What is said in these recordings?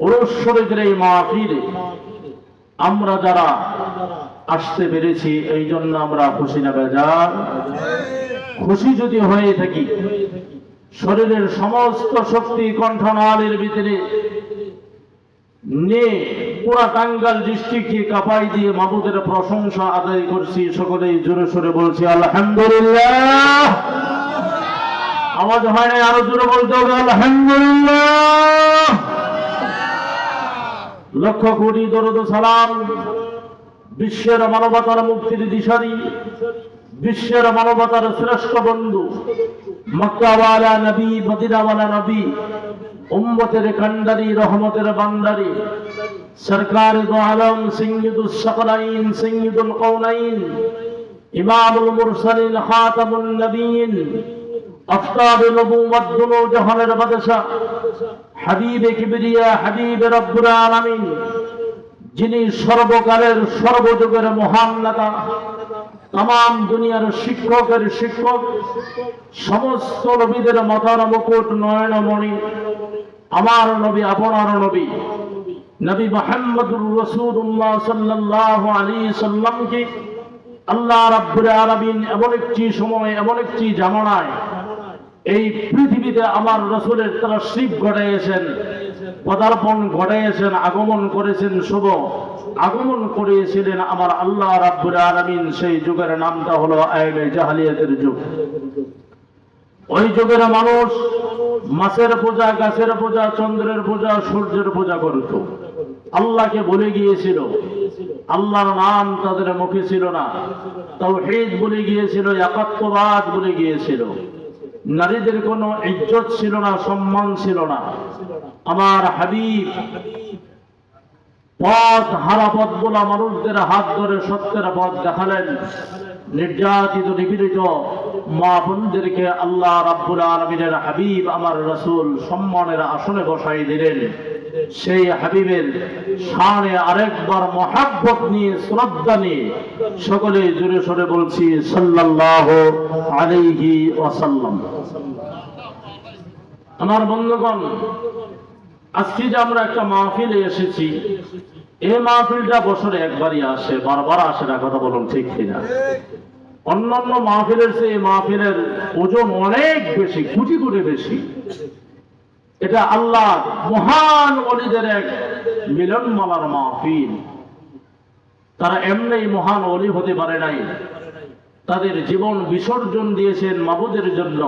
ওরস শরীফের এই মাহফিলে আমরা যারা আসতে পেরেছি এই জন্য আমরা খুশি না বেজার? খুশি যদি হয়ে থাকি, শরীরের সমস্ত শক্তি কণ্ঠনালীর ভিতরে নিয়ে পুরা টাঙ্গাইল ডিস্ট্রিক্টকে কাঁপাই দিয়ে মাবুদের প্রশংসা আদায় করছি। সকলেই জোরে সোরে বলছি আলহামদুলিল্লাহ। আওয়াজ হয় না, আরো জোরে বলতে হবে আলহামদুলিল্লাহ। লক্ষ কোটি দরুদ সালাম বিশ্বের মানবতার মুক্তির দিশারি, বিশ্বের মানবতার শ্রেষ্ঠ বন্ধু, মক্কাওয়ালা নবী, মদিনাওয়ালা নবী, উম্মতের কান্ডারি, রহমতের বান্দারি, সরকারে দো আলম, সৈয়দুস সাকলাইন, সৈয়দুল কওনাইন, ইমামুল মুরসালিন, খাতামুন নবীন, আফতাবে নবুওয়াত দুনো জাহানের বাদশা, হাবিবে কিবরিয়া, হাবিবে রব্বুল আলামিন, যিনি সর্বকালের সর্বযুগের মহান নেতা, তাম দুনিয়ার শিক্ষকের শিক্ষক, সমস্ত নবীদের মাথার মুকুট, নয়নমণি, আমার নবী, আপনার নবী, নবী মুহাম্মদুর রাসূলুল্লাহ সাল্লাল্লাহু আলাইহি সাল্লামকে আল্লাহ রাব্বুল আলামিন এমন একটি সময়, এমন একটি জামানায় এই পৃথিবীতে আমার রাসূলের তাশরীফ ঘটাইয়েছেন, পদার্পণ ঘটাইয়েছেন, আগমন করেছেন, শুভ আগমন করেছিলেন আমার আল্লাহ রাব্বুল আলামিন। সেই যুগের নামটা হলো আইনে জাহেলিয়াতের যুগ। ওই যুগের মানুষ মাছের পূজা, গাছের পূজা, চন্দ্রের পূজা, সূর্যের পূজা করত। আল্লাহকে ভুলে গিয়েছিল, আল্লাহর নাম তাদের মুখে ছিল না, তাওহীদ ভুলে গিয়েছিল, একাত্মবাদ ভুলে গিয়েছিল, নারীদের কোনো ইজ্জত ছিল না, সম্মান ছিল না। আমার হাবিব পথ হারা পথ বলা মানুষদের হাত ধরে সত্যের পথ দেখালেন। নির্যাতিত নিপীড়িত মা বোনদেরকে আল্লাহ রাব্বুল আলামিনের হাবিব আমার রাসূল সম্মানের আসনে বসাই দিলেন। সেই হাবিবের শানে আরেকবার মহাব্বত নিয়ে, শ্রদ্ধা নিয়ে সকলে জোরে সোরে বলছি সাল্লাল্লাহু আলাইহি ওয়াসাল্লাম। আমার বন্ধুগণ, আজকে যে আমরা একটা মাহফিলে এসেছি, এই মাহফিলটা বছরে একবারই আসে, বারবার আসে না, কথা বলুন ঠিক কিনা? অন্যান্য মাহফিলের চেয়ে এই মাহফিলের ওজন অনেক বেশি, কোটি কোটি বেশি। এটা আল্লাহ মহান ওলিদের এক মিলনমালার মাহফিল। তারা এমনি মহান ওলি হতে পারে নাই, তাদের জীবন বিসর্জন দিয়েছেন মাবুদের জন্য।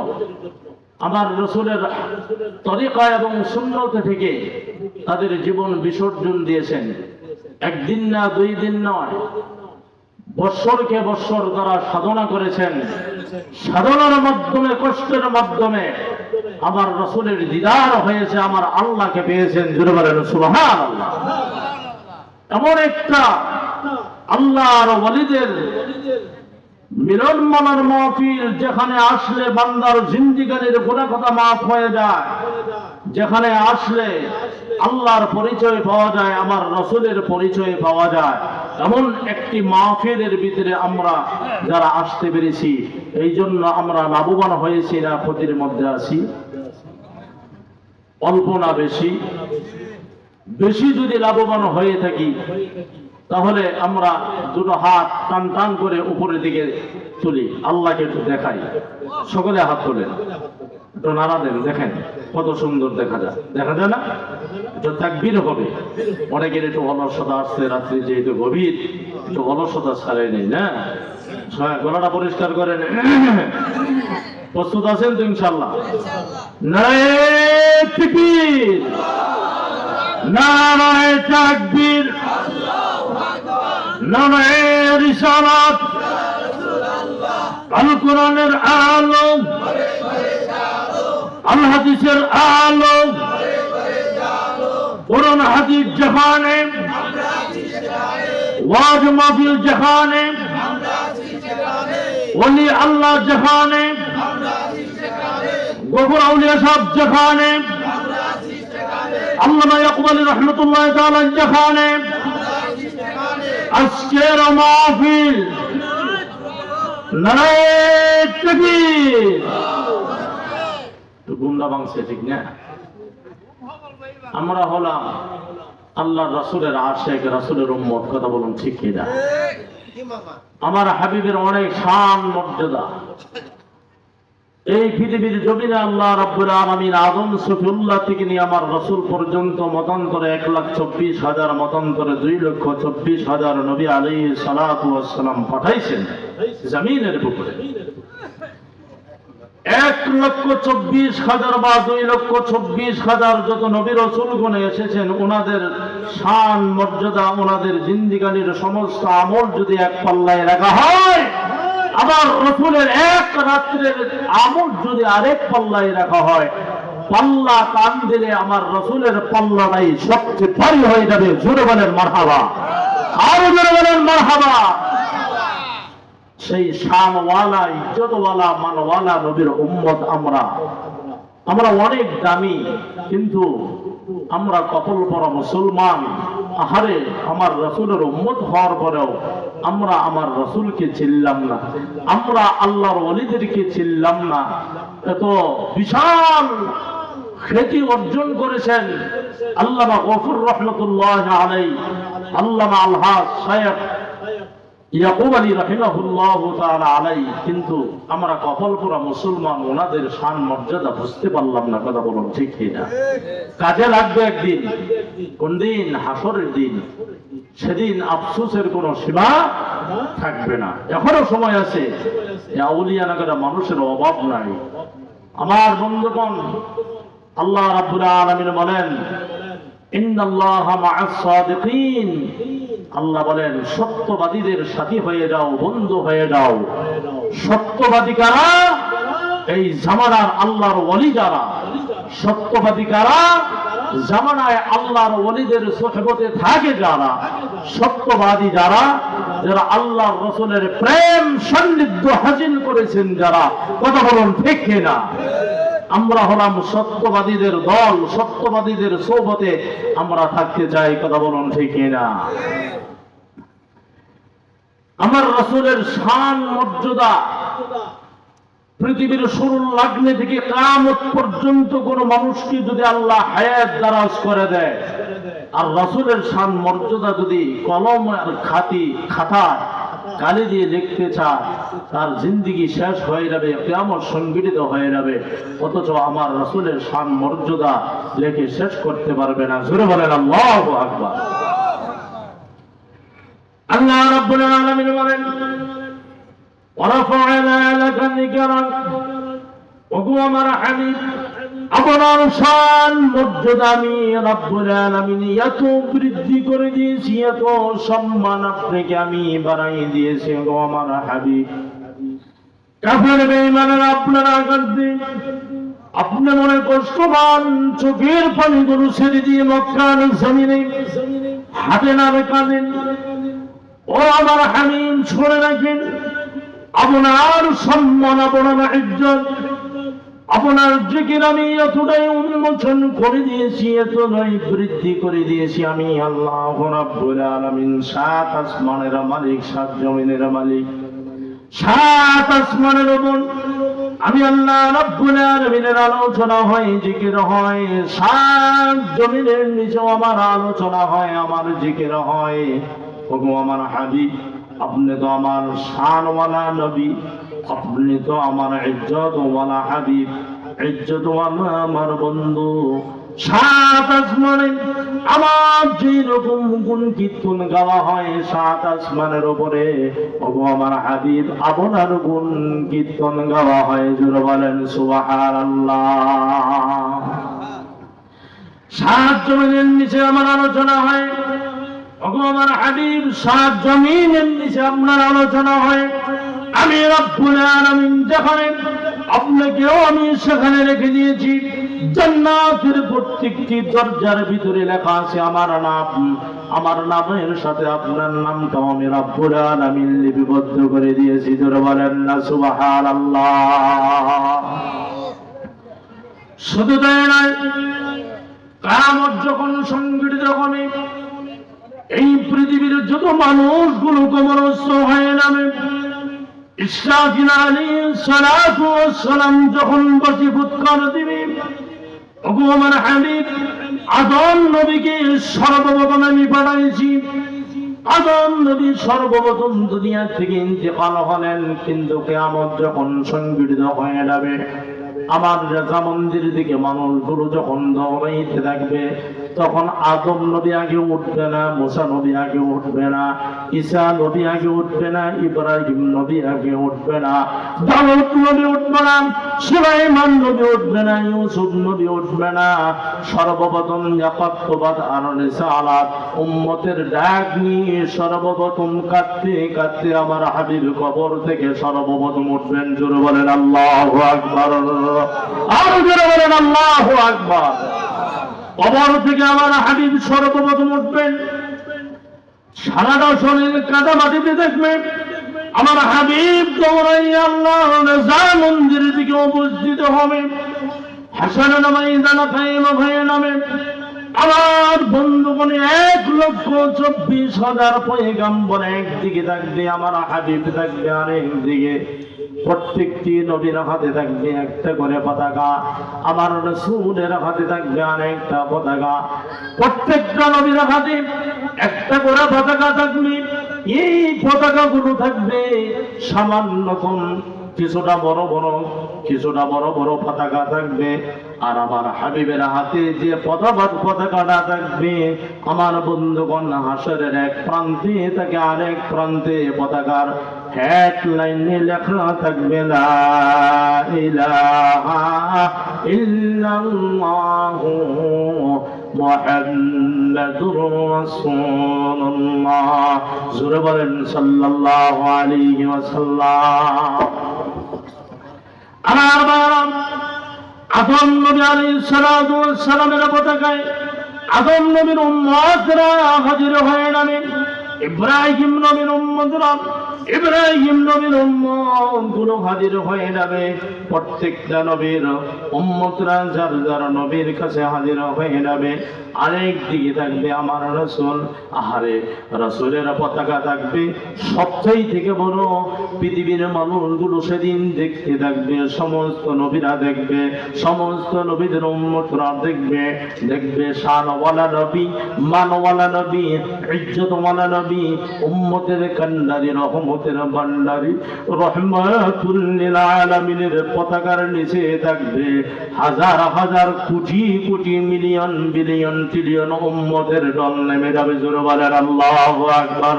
আমার রাসূলের তরিকা এবং সুন্নত থেকে তাদের জীবন বিসর্জন দিয়েছেন। একদিন না, দুই দিন নয়, বৎসরকে বৎসর তারা সাধনা করেছেন। সাধনার মাধ্যমে, কষ্টের মাধ্যমে আমার রাসূলের দিদার হয়েছে, আমার আল্লাহকে পেয়েছেন। জোরে বলেন সুবহানাল্লাহ। এমন একটা আল্লাহর ওলিদের মিলনমালার মাহফিল, যেখানে আসলে বান্দার জিন্দিগানির গুনাহ কথা মাফ হয়ে যায়, যেখানে আসলে আল্লাহর পরিচয় পাওয়া যায়, আমার রাসূলের পরিচয় পাওয়া যায়, এমন একটি মাহফিলের ভিতরে আমরা যারা আসতে পেরেছি, এই জন্য আমরা লাভবান হয়েছি না ক্ষতির মধ্যে আছি? অল্প না বেশি? বেশি যদি লাভবান হয়ে থাকি তাহলে আমরা দুটো হাত টান টান করে উপরের দিকে তুলি, আল্লাহকে একটু দেখাই। সকলে হাত তোলেন, একটু নাড়া দেন, দেখেন কত সুন্দর দেখা যায়। দেখা যায় না? একটু তাকবীর হবে। অনেকের একটু অলসতা আসছে, রাত্রি যেহেতু গভীর, একটু অলসতা ছাড়াই নেই না? গলাটা পরিষ্কার করেন। প্রস্তুত আছেন তো ইনশাআল্লাহ? নারায়ে তাকবীর, নারায়ে তাকবীর, নারায়ে রিসালাত, আল কোরআনের আলো, আল হাদিসের আলো, কোরআন হাদিস যেখানে, ওয়াজ মাহফিল যেখানে, ওলি আল্লাহ যেখানে, গফুর আউলিয়া সাহেব যেখানে, আল্লামা ইয়াকুব রহমতুল্লাহ তাআলা যেখানে, আজকের মাহফিল নারায়ে তাকবীর। তো গুমরা বাংছে ঠিক না? আমরা হলাম আল্লাহর রাসূলের আশিক, রাসূলের উম্মত। কথা বলুন ঠিক কিনা? আমার হাবিবের অনেক শান মর্যাদা। এই পৃথিবীর জমিনে আল্লাহ রাব্বুল আলামিন আদম সফিউল্লাহ থেকে নিয়ে আমার রাসূল পর্যন্ত মতান্তরে 1,24,000, মতান্তরে 2,24,000 নবী আলাইহিস সালাতু ওয়াস সালাম পাঠাইছেন জমিনের উপরে। 1,24,000 বা 2,24,000 যত নবী রাসূলগণ এসেছেন, ওনাদের শান মর্যাদা, ওনাদের জিন্দেগানির সমস্ত আমল যদি এক পাল্লায় রাখা হয়, আমার রাসূলের এক রাত্রের আমল যদি আরেক পাল্লায় রাখা হয়, পাল্লা টান দিলে আমার রাসূলের পাল্লাটাই সবচেয়ে ভারী হয়ে যাবে। জোরে বলেন মারহাবা, আরো জোরে বলেন মারহাবা। সেই শানওয়ালা, ইজ্জতওয়ালা, মানওয়ালা নবীর উম্মত আমরা অনেক দামি, কিন্তু আমরা কপাল পরা মুসলমান। আহারে, আমার রাসূলের উম্মত হওয়ার পরেও আমরা আমার রাসূলকে চিনলাম না, আমরা আল্লাহর ওলিদেরকে চিনলাম না। এত বিশাল খ্যাতি অর্জন করেছেন আল্লামা গফুর রহমতুল্লাহ আলাইহি, আল্লামা আলহাজ শায়খ ইয়াকুব আলী রাহিমাহুল্লাহ তাআলা আলাইহি, কিন্তু আমরা কপাল পোড়া মুসলমান, ওনাদের শান মর্যাদা বুঝতে পারলাম না। কথা বলুন ঠিক কিনা? কাজে লাগবে একদিন। কোন দিন? হাসরের দিন। সেদিন আফসোসের কোনো সীমা থাকবে না। এখনো সময় আছে। আউলিয়া নাগারা মানুষের অভাব নাই। আমার বন্ধুগণ, আল্লাহ রাব্বুল আলামিন বলেন, ইন্নাল্লাহা মা'আস সাদিকিন। আল্লাহ বলেন, সত্যবাদীদের সাথী হয়ে যাও, বন্ধু হয়ে যাও। সত্যবাদী কারা? এই জামানার আল্লাহর ওলি যারা। সত্যবাদী কারা? জামানায় আল্লাহর ওলিদের সুহবতে থাকে যারা। সত্যবাদী যারা, যারা আল্লাহর রাসূলের প্রেম সান্নিধ্য হাসিল করেছেন যারা। কথা বলুন ঠিক কিনা? আমরা হলাম সত্যবাদীদের দল, সত্যবাদীদের সোহবতে আমরা থাকতে চাই। কথা বলুন ঠিক কিনা? আমার রাসূলের শান মর্যাদা পৃথিবীর শুরুর লগ্নে থেকে কিয়ামত পর্যন্ত কোন মানুষকে যদি আল্লাহ হায়াত দারাজ করে দেয়, আর রাসূলের শান মর্যাদা যদি কলম আর খাতা কালি দিয়ে লিখতে চায়, তার জিন্দেগি শেষ হয়ে যাবে, কিয়ামত সংগঠিত হয়ে যাবে। অথচ আমার রাসূলের শান মর্যাদা লিখে শেষ করতে পারবে না। জোরে বলেন আল্লাহু আকবার। আল্লাহ রাব্বুল আলামিন বলেন, ওয়ারাফা'না লাকা যিকরাক। ওগো আমার হাবিব, আপনার শান মর্যাদা আমি রাব্বুল আলামিন এত বৃদ্ধি করে দিয়েছি, এত সম্মান আপনাকে আমি বাড়াই দিয়েছি। ওগো আমার হাবিব, কাফের বেঈমানরা আপনারা কাঁদবে, আপনি মনে কষ্ট পান, চোখের পানিগুলো ছেড়ে দিয়ে মক্কার জমিনে হাঁটেন আর কাঁদেন। ও আমার হাবিব, শুনে রাখেন, আপনার সম্মান, আপনার ইজ্জত, আপনার জিকির আমি এতটাই উন্মোচন করে দিয়েছি, এতটাই বৃদ্ধি করে দিয়েছি আমি আল্লাহ রাব্বুল আলামিন। 7 আসমানের মালিক, 7 জমিনের মালিক, 7 আসমানের উপর আমি আল্লাহ রাব্বুল আলামিনের আলোচনা হয়, জিকির হয়। 7 জমিনের নিচে আমার আলোচনা হয়, আমার জিকির হয়। ওগো আমার হাবিব, আপনি তো আমার শানওয়ালা নবী, আপনি তো আমার ইজ্জতওয়ালা হাবিব, ইজ্জতওয়ালা আমার বন্ধু। 7 আসমানে আমার যেরকম গুণ কীর্তন গাওয়া হয়, 7 আসমানের উপরে ওগো আমার হাবিব আপনার গুণ কীর্তন গাওয়া হয়। জোরে বলেন সুবহানাল্লাহ। 7 জমিনের নিচে আমার আলোচনা হয়, ওগো আমার হাবিব 7 জমিনের নিচে আপনার আলোচনা হয়। আমি রব্বুল আলামিন যেখানে, আপনাকেও আমি সেখানে রেখে দিয়েছি। জান্নাতের প্রত্যেকটি দরজার ভিতরে লেখা আছে আমার নাম। আমার নামের সাথে আপনার নামটাও আমি রব্বুল আলামিন লিপিবদ্ধ করে দিয়েছি। জোরে বলেন না সুবহানাল্লাহ। শুধু তাই নয়, কিয়ামত যখন সংঘটিত হবে, এই পৃথিবীর যত মানুষগুলো কবরস্থ হয়ে নামে, ইসরাফিল আলাইহিস সালাতু ওয়াস সালাম যখন বসে ফুৎকার দিবে, ওগো আমার হাবিব আদম নবীকে সর্বপ্রথম আমি পাঠাইছি। আদম নবী সর্বপ্রথম দুনিয়া থেকে ইন্তেকাল হলেন, কিন্তু কিয়ামত যখন সংঘটিত হয়ে যাবে, আমার রাজা মন্দির দিকে মানুষগুলো যখন দৌড়াইতে থাকবে, তখন আদম নবী আগে উঠবে না, মুসা নবী আগে উঠবে না, ঈসা নবী আগে উঠবে না, ইব্রাহিম নবী আগে উঠবে না, দাউদ নবী উঠবে না, সুলাইমান নবী উঠবে না, ইউসুফ নবী উঠবে না। সর্বপ্রথম ইয়াকুবাত আর রিসালাত উম্মতের ডাক নিয়ে সর্বপ্রথম কাঁদতে কাঁদতে আমার হাবিব কবর থেকে সর্বপ্রথম উঠবেন। জোরে বলেন আল্লাহু আকবার, আর জোরে বলেন আল্লাহু আকবার। কবর থেকে আমার হাবিব সর্বপ্রথম উঠবেন, সারাটা শরীর কাদা মাটিতে দেখবেন, আমার হাবিব দৌড়াইয়া আল্লাহর রাজা মন্দিরের দিকে উপস্থিত হবে। হাসান ময়দান কায়েম হয়ে নামে আমার বন্ধুগণ 1,24,000 পয়গম্বর একদিকে থাকবে, আমার হাবিব থাকবে আরেক দিকে। প্রত্যেকটি নবীর হাতে থাকবে একটা করে পতাকা, আমার রাসূলের হাতে থাকবে আরেকটা পতাকা। প্রত্যেকটা নবীর হাতে একটা করে পতাকা থাকবে। এই পতাকাগুলো থাকবে সামান্যতম কিছুটা বড় বড়, কিছুটা বড় বড় পতাকা থাকবে। আর আমার হাবিবের হাতে যে পতাকাটা থাকবে, আমার বন্ধুগণ হাসরের এক প্রান্তে থেকে আরেক প্রান্তে পতাকার হেডলাইনে লেখা থাকবে লা ইলাহা ইল্লাল্লাহু মুহাম্মাদুর রাসূলুল্লাহ। জোরে বলেন সাল্লাল্লাহু আলাইহি ওয়াসাল্লাম। আমার বারাম আদম নবী আলাইহিস সালাতু ওয়াস সালামের পতাকায় আদম নবীর উম্মতরা হাজির হয়ে নামে। ইব্রাহিম নবীর উম্মতরা, ইব্রাহিম নবীর উম্মতগুলো হাজির হয়ে যাবে। প্রত্যেকটা নবীর উম্মতরা যার যার নবীর কাছে হাজির হয়ে যাবে। আরেক দিকে থাকবে আমার রাসূল। আহারে রাসূলের পতাকা থাকবে সবচেয়ে থেকে বড়। পৃথিবীর মানুষগুলো সেদিন দেখতে থাকবে, সমস্ত নবীরা দেখবে, সমস্ত নবীদের উম্মতরা দেখবে। দেখবে শানওয়ালা নবী, মানওয়ালা নবী, ইজ্জতওয়ালা নবী, উম্মতের কান্ডারি, রহমতের ভান্ডারি, রহমাতুল লিল আলামিনের পতাকার নিচে থাকবে হাজার হাজার crore crore million billion trillion উম্মতের দল নেমে যাবে। জোরে বলেন আল্লাহু আকবার,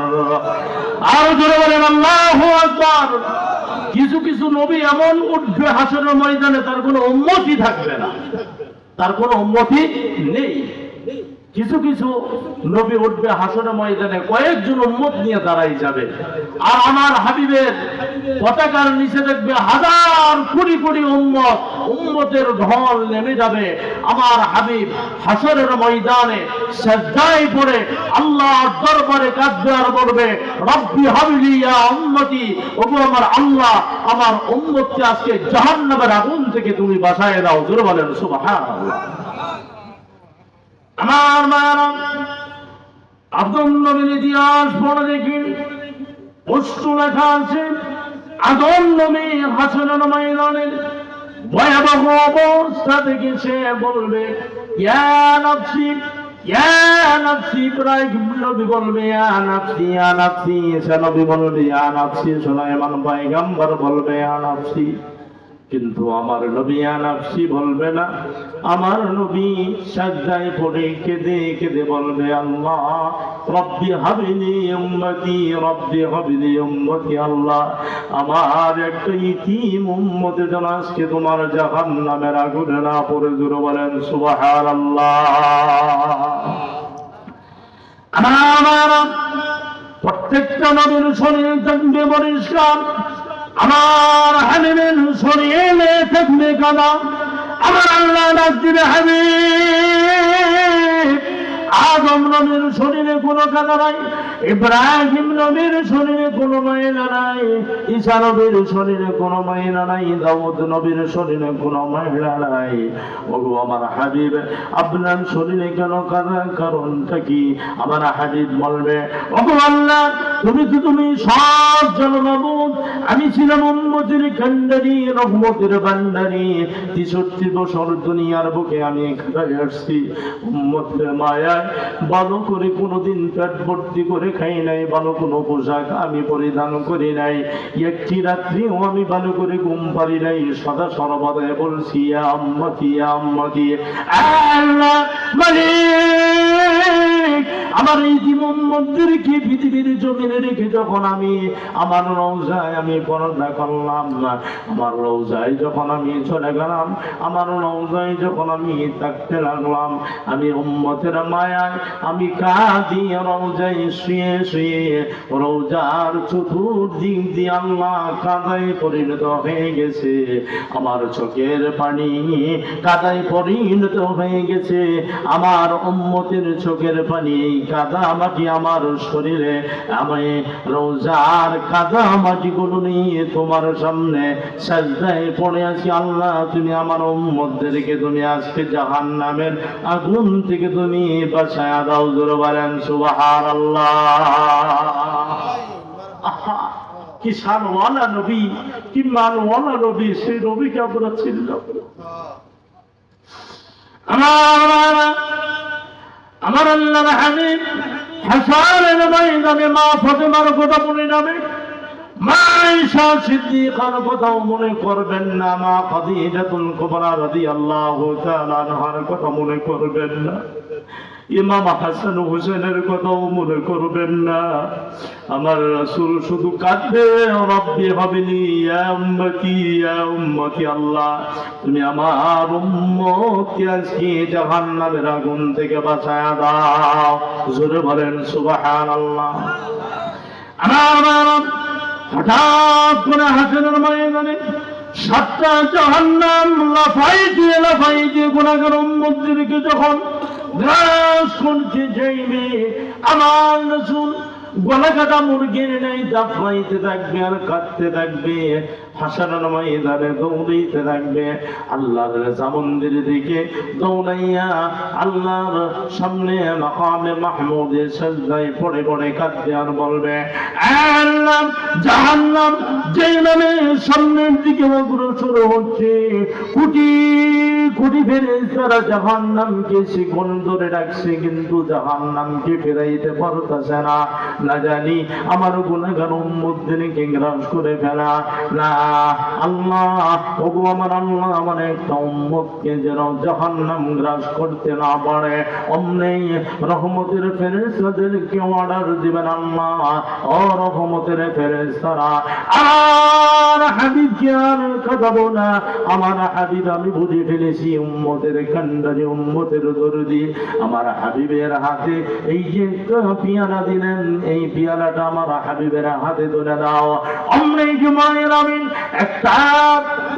আর জোরে বলেন আল্লাহু আকবার। কিছু কিছু নবী এমন উঠবে হাসরের ময়দানে, তার কোনো উম্মতই থাকবে না, তার কোনো উম্মতই নেই। কিছু কিছু নবী উঠবে হাসরের ময়দানে, কয়েকজন উম্মত নিয়ে দাঁড়াই যাবে। আর আমার হাবিবের পতাকার নিচে দেখবে হাজার কোটি কোটি উম্মত, উম্মতের ঢল নেমে যাবে। আমার হাবিব হাসরের ময়দানে সিজদায় পড়ে আল্লাহর দরবারে কাঁদবে আর বলবে, রব্বি হাবলি ইয়া উম্মতি, ওগো আমার আল্লাহ, আমার উম্মতকে আজকে জাহান্নামের আগুন থেকে তুমি বাঁচায় দাও। জোরে বলেন সুবহানাল্লাহ। আমার মায়েরা, আদম নবীর ইতিহাস পড়ে দেখি, প্রশ্ন লেখা আছে আদম নবী হাসরের ময়দানের ভয়াবহ অবস্থা থেকে সে বলবে, ইয়া নাফসি ইয়া নাফসি। ইব্রাহিম নবী বলবে ইয়া নাফসি ইয়া নাফসি, ঈসা নবী বলবে ইয়া নাফসি, সুলাইমান পয়গম্বর বলবে ইয়া নাফসি। কিন্তু আমার নবী ইয়া নাফসি বলবে না। আমার নবী সাজদায় পড়ে কেঁদে কেঁদে বলবে, আল্লাহ রব্বি হাবলি উম্মতি, রব্বি হাবলি উম্মতি। আল্লাহ আমার একটা ইতিম উম্মতে যেন আজকে তোমার জাহান্নামের আগুনে না পড়ে। জোরে বলেন সুবহানাল্লাহ। আমার প্রত্যেকটা নবীর শরীর থাকবে পরিষ্কার, আমার হাবিবের শরীরে থাকবে কাদা। আমার আল্লাহ ডাক দিবে, হাবিব আদম নবীর শরীরে কোনো কাদা নাই, ইব্রাহিম নবীর শরীরে কোনো ময়লা নাই, ঈসা নবীর শরীরে কোনো ময়লা নাই, দাউদ নবীর শরীরে কোনো ময়লা নাই। ওগো আমার হাবিব, আপনার শরীরে কেন কাদা? কারণটা কি? আমার হাবিব বলবে, ওগো আল্লাহ, তুমি সব জানো মাবুদ, আমি ছিলাম উম্মতের কান্ডারি, রহমতের ভান্ডারি। 63 বছর দুনিয়ার বুকে আমি খাটাই আসছি, উম্মতের মায়ায় ভালো করে কোনোদিন পেট ভর্তি করে খাই নাই, ভালো কোনো পোশাক আমি পরিধান করি নাই, একটি রাত্রিও আমি ভালো করে ঘুম পারি নাই, সদা সর্বদাই বলছি ইয়া উম্মতি ইয়া উম্মতি। আল্লাহ মালিক, আমার এই জীবন মধ্যে পৃথিবীর জমিনে রেখে যখন আমি আমার রওজায় আমি পর্দা করলাম, আমার রওজায় যখন আমি চলে গেলাম, আমার রওজায় যখন আমি থাকতে লাগলাম, আমি উম্মতের মায়ায় আমি কাঁদি, রওজায় শুয়ে শুয়ে রওজার চতুর্দিক দিয়ে আল্লাহ কাদায় পরিণত হয়ে গেছে, আমার চোখের পানি কাদায় পরিণত হয়ে গেছে, আমার উম্মতের চোখের পানি কাদা মাটি আমার শরীরে, আমি রোজার কাদা মাটি গুলো নিয়ে তোমার সামনে সাজদায় পড়ে আছি। আল্লাহ, তুমি আমার উম্মতদেরকে তুমি আজকে জাহান্নামের আগুন থেকে তুমি বাঁচায়া দাও। জোরে বলেন সুবহানাল্লাহ। আহা, কি শানওয়ালা নবী, কি মানওয়ালা নবী, সেই নবীকে আমরা চিনলাম। আমার আল্লাহর হাবিব হাসরের ময়দানে মা ফাতেমার কথা মনে নামে, মা আয়েশা সিদ্দিকার কথাও মনে করবেন না, মা খাদিজাতুল কুবরা রাদিয়াল্লাহু তাআলা আনহার কথা মনে করবেন না, ইমাম হাসান হোসেনের কথাও মনে করবেন না। আমার রাসূল শুধু কাঁদবে, রব্বি হাবলি ইয়া উম্মতি ইয়া উম্মতি, আল্লাহ তুমি আমার উম্মতকে আজকে জাহান্নামের আগুন থেকে বাঁচায়া দাও। জোরে বলেন সুবহানাল্লাহ। আমার হঠাৎ করে হাসরের ময়দানে 7টা জাহান্নাম লাফাই দিয়ে গুনাহগার উম্মতদেরকে যখন গ্রাস করতে যাইবে, আমার রাসূল গলা কাটা মুরগির নাই দাফাইতে থাকবে আর কাঁদতে থাকবে, হাসরের ময়দানে দৌড়াইতে থাকবে, আল্লাহর জামন্দির দিকে দৌড়াইয়া আল্লাহর সামনে মাকামে মাহমুদে সাজদায় পড়ে পড়ে কাঁদবে আর বলবে, আল্লাহ জাহান্নাম যেই নামে সামনের দিকে অগ্রসর হচ্ছে, কোটি কোটি ফেরেশতারা জাহান্নামকে শিকল ধরে রাখছে, কিন্তু জাহান্নামকে ফেরাইতে পারতেছে না। না জানি আমার গুনাহগার উম্মতদেরকে গ্রাস করে ফেলা না। আল্লাহ, ওগো আমার আল্লাহ, আমার একটা উম্মতকে যেন জাহান্নাম গ্রাস করতে না পারে, অমনি রহমতের ফেরেশতাদেরকে অর্ডার দিবেন আল্লাহ, ও রহমতের ফেরেশতারা আর হাবিবকে আর কাঁদাবো না। আমার হাবিব আমি বুঝে ফেলেছি উম্মতের কান্ডারি, উম্মতের দরদি। আমার হাবিবের হাতে এই যে পিয়ালা দিলেন, এই পিয়ালাটা আমার হাবিবের হাতে তুলে দাও। অমনি জুমায়ের আমিন একটা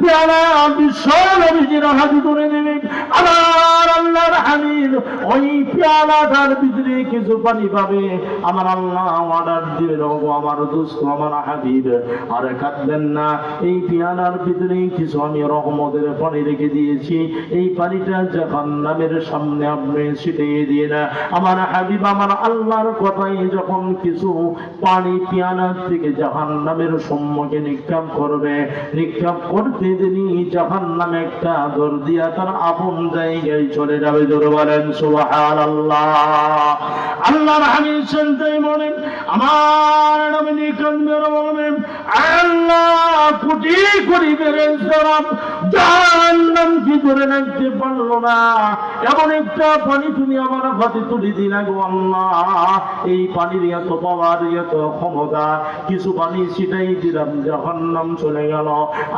পেয়ালা বিশ্ব নবীজির হাতে তুলে দেবেন। আমার আল্লাহর হাবিব ওই পেয়ালাটার ভিতরে কিছু পানি পাবে, আমার আল্লাহ অর্ডার দিবে, ওগো আমার দোস্ত আমার হাবিব আর কাঁদবেন না, এই পেয়ালার ভিতরে কিছু আমি রহমতের পানি রেখে দিয়েছি, এই পানিটা জাহান্নামের সামনে আপনি ছিটিয়ে দিয়ে না। আমার হাবিব আমার আল্লাহর কথাই যখন কিছু পানি পিয়ালার থেকে জাহান্নামের সম্মুখে নিক্ষেপ করবে, নিক্ষেপ করতে দেরি জাহান্নামে একটা দর দিয়া তার আপন জায়গায় চলে যাবে। জোরে বলেন সুবহানাল্লাহ। আল্লাহর হাবিব শুনতেই বলেন, আমার নবী নিকটে বলেন, আল্লাহ কোটি কোটি ফেরেশতারা জাহান্নামকে ধরে রাখতে পারলো না, এমন একটা পানি তুমি আমার হাতে তুলে দিলা গো আল্লাহ। এই পানির এত পাওয়ার, এত ক্ষমতা, কিছু পানি ছিটাই দিলাম, জাহান্নাম চলে গেল।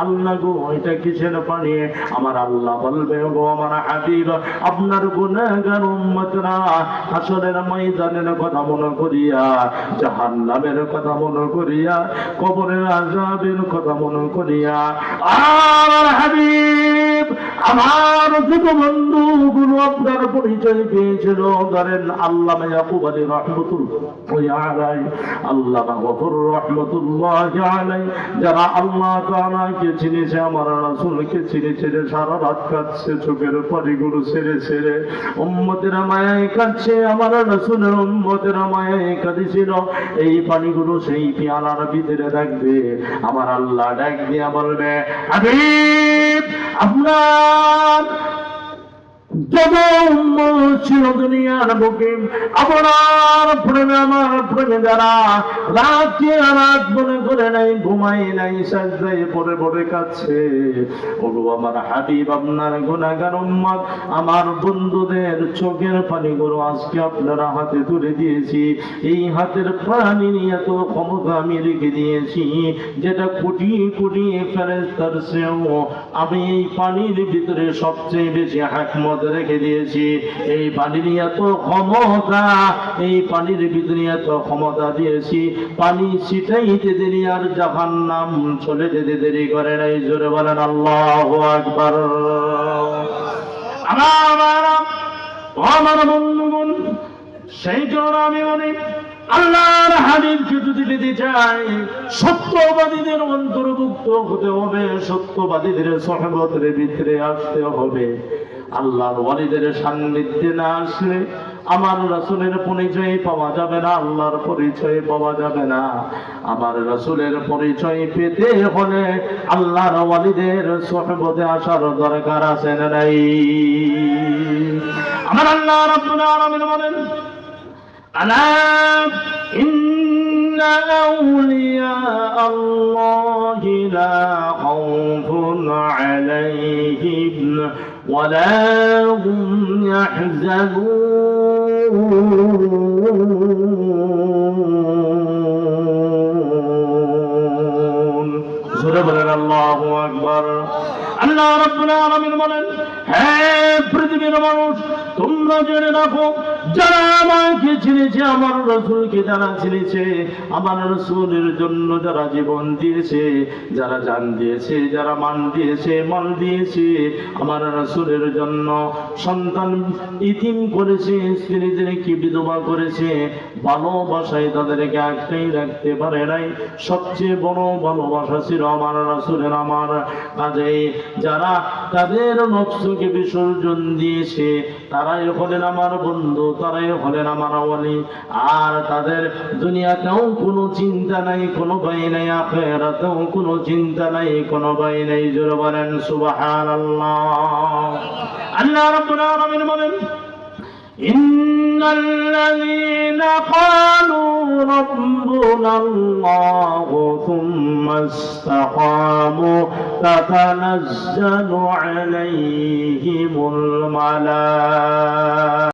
আল্লাহ গো, এটা কিসের পানি? আমার আল্লাহ বলবে, গো আমার হাবিব, আপনার গুনাহগার উম্মতরা হাসরের ময়দানের কথা মনে করিয়া, জাহান্নামের কথা মনে করিয়া, কবরের আযাবের কথা মনে করিয়া, আমার হাবিব আমার যত বন্ধুগুলো আপনার পরিচয় পেয়েছিল, ধরেন আল্লামা ইয়াকুব আলী রাহমাতুল্লাহি আলাইহি, আল্লামা গফুর রাহমাতুল্লাহি আলাইহি, যারা আল্লাহ তাআলাকে চিনেছে, আমার রাসূলকে চিনেছে, সারা রাত কাঁদছে, চোখের পানিগুলো ছেড়ে ছেড়ে উম্মতের মায়ায় কাঁদছে, আমার রাসূলের উম্মতের মায়ায় কাঁদিছিল। এই পানিগুলো সেই পেয়ালার ভিতরে রাখবে, আমার আল্লাহ ডাক দিয়ে বলবে, হাবিব আপনার যত উম্মত ছিল দুনিয়ার বুকে, আপনার প্রেমে আমার প্রেমে যারা রাতকে রাত মনে করে নাই, ঘুমাই নাই, সাজদায় পড়ে পড়ে কাছে, ওগো আমার হাবিব আপনার গুনাহগার উম্মত, আমার বন্ধুদের চোখের পানিগুলো আজকে আপনারা হাতে তুলে দিয়েছি। এই হাতের পানি নিয়ে তো ক্ষমতা আমি রেখে দিয়েছি, যেটা কোটি কোটি ফেরেশতার চেয়েও আমি এই পানির ভিতরে সবচেয়ে বেশি হিকমত রেখে দিয়েছি। এই পানির এত ক্ষমতা, এই পানির ভিতরে এত ক্ষমতা দিয়েছি, পানি ছিটাইতে দেরি আর জাহান্নাম চলে যেতে দেরি করে নাই। জোরে বলেন আল্লাহু আকবার। আমার বন্ধুগণ, সেই কারণে আমি বলি, আল্লাহর হাবিবকে যদি পেতে চাই, সত্যবাদীদের অন্তর্ভুক্ত হতে হবে, সত্যবাদীদের সহবতের ভিতরে আসতে হবে। আল্লাহর ওয়ালিদের সান্নিধ্যে না আসলে আমার রাসূলের পরিচয় পাওয়া যাবে না, আল্লাহর পরিচয় পাওয়া যাবে না। আমার রাসূলের পরিচয় পেতে হলে আল্লাহর ওয়ালিদের সহবতে আসার দরকার আছে না নাই? আমার আল্লাহ রাব্বুল আলামিন বলেন, আলা ইন্না আউলিয়া আল্লাহি লা খাউফুন আলাইহিম ওয়ালা হুম ইয়াহজানুন। সূরা বলেন আল্লাহু আকবার। আল্লাহ রাব্বুল আলামিন বলেন, হে পৃথিবীর মানুষ, তোমরা জেনে রাখো, যারা আমাকে চিনেছে, আমার রাসূলকে যারা চিনেছে, আমার রাসূলের জন্য যারা জীবন দিয়েছে, যারা জান দিয়েছে, যারা মান দিয়েছে, মাল দিয়েছে, আমার রাসূলের জন্য সন্তান ইতিম করেছে, স্ত্রীদেরকে বিধবা করেছে, ভালোবাসায় তাদেরকে আটকাই রাখতে পারে নাই, সবচেয়ে বড় ভালোবাসা ছিল আমার রাসূলের আমার কাজে। যারা তাদের নফসকে বিসর্জন দিয়েছে, তারাই হলেন আমার বন্ধু, তারাই হলেন আমার ওয়ালি। আর তাদের দুনিয়াতেও কোনো চিন্তা নাই, কোনো ভয় নাই, আখিরাতেও কোনো চিন্তা নাই, কোনো ভয় নাই। জোরে বলেন সুবহানাল্লাহ। আল্লাহ রাব্বুল আলামিন বলেন, ইন্নাল্লাযীনা ক্বালু রাব্বুনাল্লাহু থুম্মা ইসতাকামু তাতানাজ্জালু আলাইহিমুল মালায়েকা